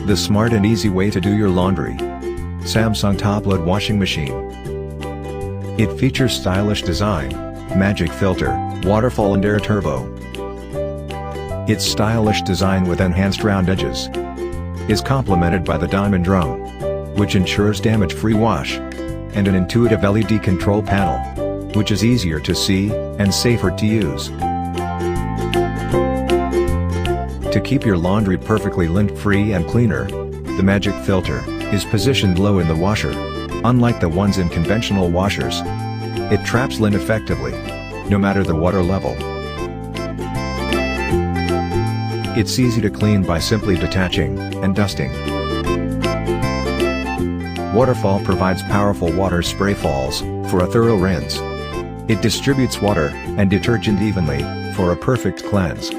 The smart and easy way to do your laundry. Samsung top-load washing machine. It features stylish design, magic filter, waterfall and air turbo. Its stylish design with enhanced round edges is complemented by the diamond drum, which ensures damage-free wash, and an intuitive LED control panel, which is easier to see and safer to use. To keep your laundry perfectly lint-free and cleaner, the magic filter is positioned low in the washer. Unlike the ones in conventional washers, it traps lint effectively, no matter the water level. It's easy to clean by simply detaching and dusting. Waterfall provides powerful water spray falls for a thorough rinse. It distributes water and detergent evenly for a perfect cleanse.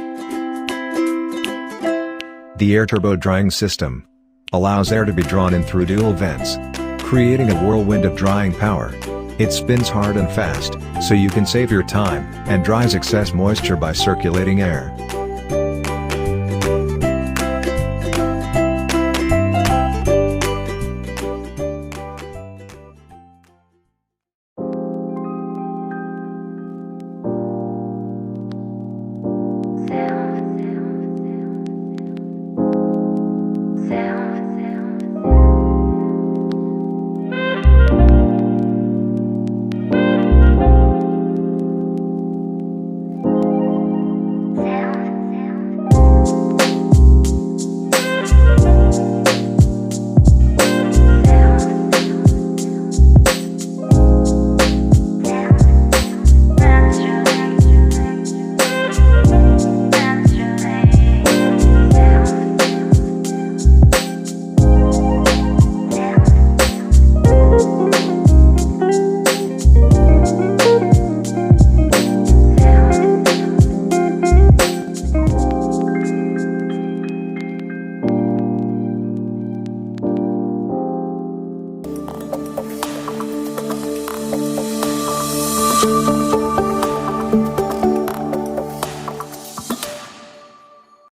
The air turbo drying system allows air to be drawn in through dual vents, creating a whirlwind of drying power. It spins hard and fast, so you can save your time and dries excess moisture by circulating air. you.